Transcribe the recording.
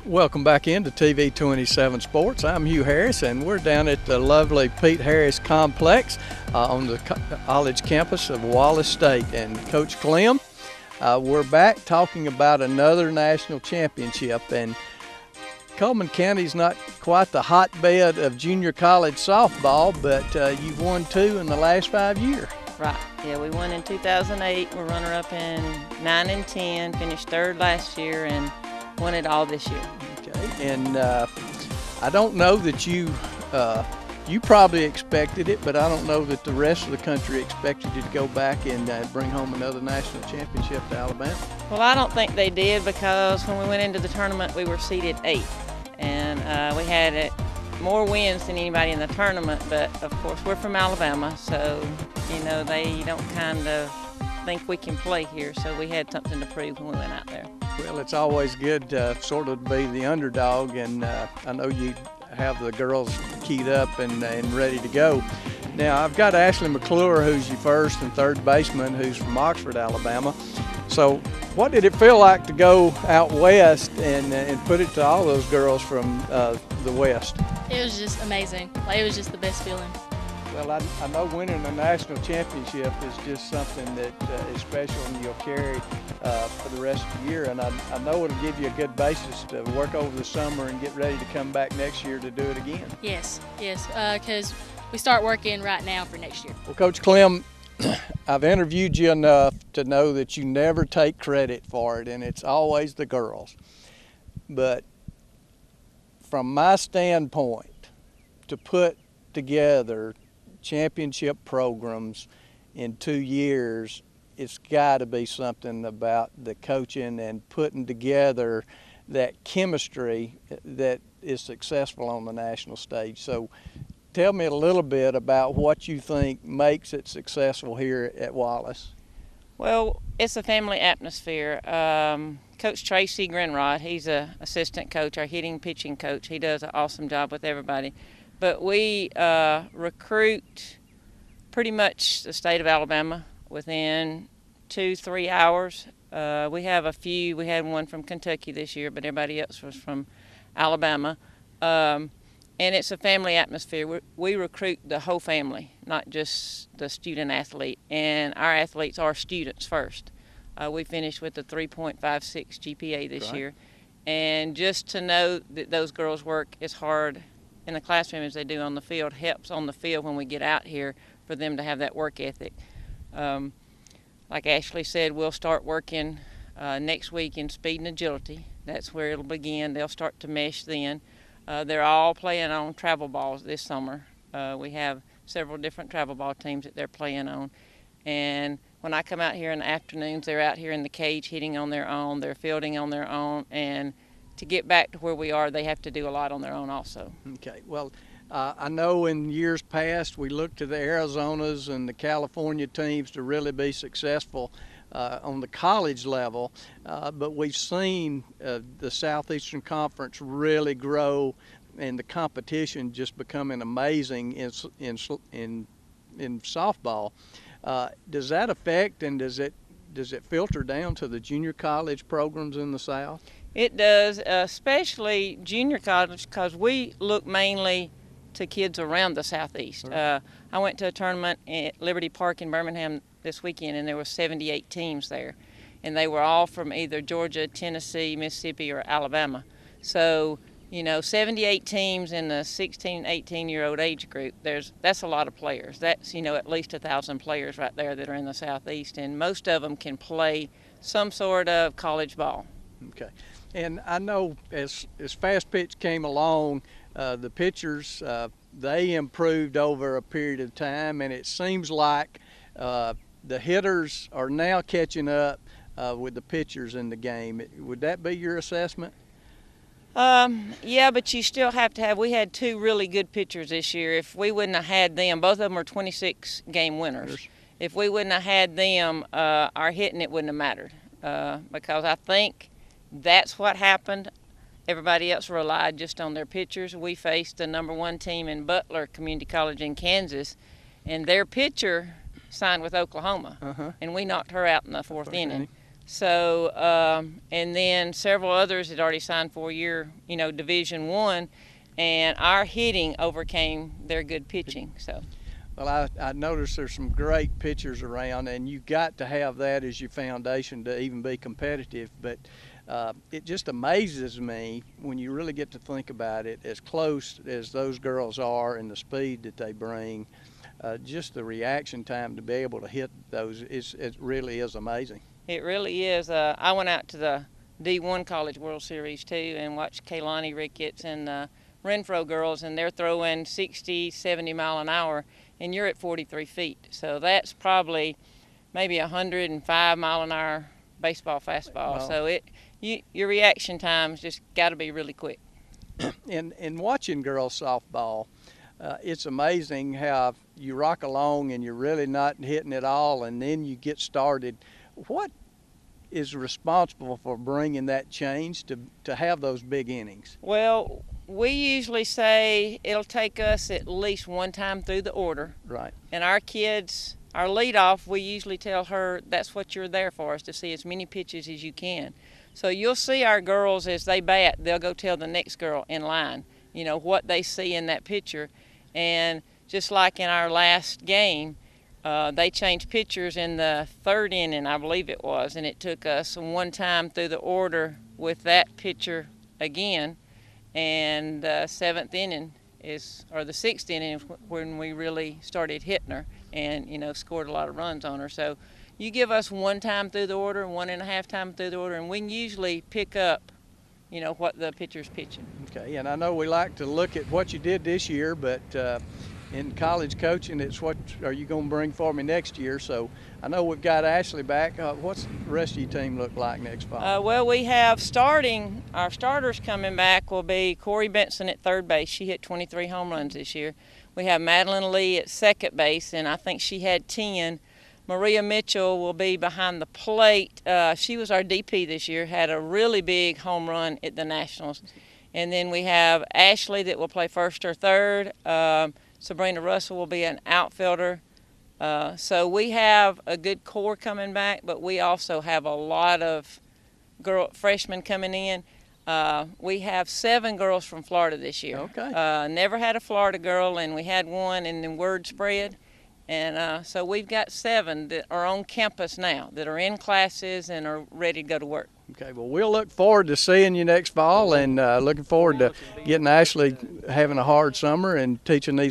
Welcome back into TV 27 Sports. I'm Hugh Harris, and we're down at the lovely Pete Harris Complex on the college campus of Wallace State. And Coach Clem, we're back talking about another national championship. And Coleman County's not quite the hotbed of junior college softball, but you've won 2 in the last 5 years. Right. Yeah, we won in 2008. We're runner-up in 9 and 10. Finished 3rd last year and won it all this year. Okay. And I don't know that you probably expected it, but I don't know that the rest of the country expected you to go back and bring home another national championship to Alabama. Well, I don't think they did, because when we went into the tournament, we were seeded 8th, and we had more wins than anybody in the tournament. But of course, we're from Alabama, so they don't kind of think we can play here, so we had something to prove when we went out there. Well, it's always good sort of to be the underdog, and I know you have the girls keyed up and ready to go. Now, I've got Ashley McClure, who's your first and third baseman, who's from Oxford, Alabama. So what did it feel like to go out west and put it to all those girls from the west? It was just amazing. It was just the best feeling. Well, I know winning a national championship is just something that is special and you'll carry for the rest of the year. And I know it'll give you a good basis to work over the summer and get ready to come back next year to do it again. Yes, because we start working right now for next year. Well, Coach Clem, I've interviewed you enough to know that you never take credit for it, and it's always the girls. But from my standpoint, to put together championship programs in 2 years, it's got to be something about the coaching and putting together that chemistry that is successful on the national stage. So tell me a little bit about what you think makes it successful here at Wallace. Well, it's a family atmosphere. Coach Tracy Grinrod, he's an assistant coach, our hitting pitching coach. He does an awesome job with everybody. But we recruit pretty much the state of Alabama within 2-3 hours. We have a few. We had one from Kentucky this year, but everybody else was from Alabama. And it's a family atmosphere. We recruit the whole family, not just the student athlete. And our athletes are students first. We finished with a 3.56 GPA this year. And just to know that those girls work as hard in the classroom as they do on the field helps on the field when we get out here for them to have that work ethic. Like Ashley said, we'll start working next week in speed and agility. That's where it'll begin. They'll start to mesh then. They're all playing on travel balls this summer. We have several different travel ball teams that they're playing on. And when I come out here in the afternoons, they're out here in the cage hitting on their own. They're fielding on their own. And to get back to where we are, they have to do a lot on their own also. Okay. Well, I know in years past we looked to the Arizonas and the California teams to really be successful on the college level, but we've seen the Southeastern Conference really grow and the competition just becoming amazing in softball. Does that affect and does it filter down to the junior college programs in the South? It does, especially junior college, because we look mainly to kids around the Southeast. Right. I went to a tournament at Liberty Park in Birmingham this weekend, and there were 78 teams there, and they were all from either Georgia, Tennessee, Mississippi, or Alabama. So, 78 teams in the 16, 18-year-old age group, that's a lot of players. That's, at least 1,000 players right there that are in the Southeast, and most of them can play some sort of college ball. Okay. And I know as fast pitch came along, the pitchers, they improved over a period of time, and it seems like the hitters are now catching up with the pitchers in the game. Would that be your assessment? Yeah, but you still have to have, we had 2 really good pitchers this year. If we wouldn't have had them, both of them are 26 game winners. If we wouldn't have had them, our hitting, it wouldn't have mattered. Because I think that's what happened. Everybody else relied just on their pitchers. We faced the #1 team in Butler Community College in Kansas, and their pitcher signed with Oklahoma, and we knocked her out in the fourth inning. So, and then several others had already signed 4-year, Division I, and our hitting overcame their good pitching. So. Well, I noticed there's some great pitchers around, and you got to have that as your foundation to even be competitive. But it just amazes me when you really get to think about it, as close as those girls are and the speed that they bring, just the reaction time to be able to hit those, it really is amazing. It really is. I went out to the D1 College World Series too and watched Kaylani Ricketts and the Renfro girls, and they're throwing 60, 70 mile an hour, and you're at 43 feet. So that's probably maybe 105 mile an hour baseball fastball. Wow. So your reaction time's just got to be really quick. In watching girls softball, it's amazing how you rock along and you're really not hitting it all, and then you get started. What is responsible for bringing that change to have those big innings? Well, we usually say it'll take us at least one time through the order. Right. And our kids, our leadoff, we usually tell her that's what you're there for, is to see as many pitches as you can. So you'll see our girls as they bat, they'll go tell the next girl in line, what they see in that pitcher. And just like in our last game, they changed pitchers in the 3rd inning, I believe it was, and it took us one time through the order with that pitcher again. And the 7th inning or the 6th inning is when we really started hitting her and, scored a lot of runs on her. So you give us one time through the order, 1.5 times through the order, and we can usually pick up, what the pitcher's pitching. Okay, and I know we like to look at what you did this year, but in college coaching, it's what are you going to bring for me next year? So I know we've got Ashley back. What's the rest of your team look like next fall? Well, we have our starters coming back will be Corey Benson at 3rd base. She hit 23 home runs this year. We have Madeline Lee at 2nd base, and I think she had 10. Maria Mitchell will be behind the plate. She was our DP this year, had a really big home run at the Nationals. And then we have Ashley that will play 1st or 3rd. Sabrina Russell will be an outfielder. So we have a good core coming back, but we also have a lot of freshmen coming in. We have 7 girls from Florida this year. Okay. Never had a Florida girl, and we had one, and then word spread. And so we've got 7 that are on campus now, that are in classes and are ready to go to work. Okay, well, we'll look forward to seeing you next fall, and looking forward to getting Ashley having a hard summer and teaching these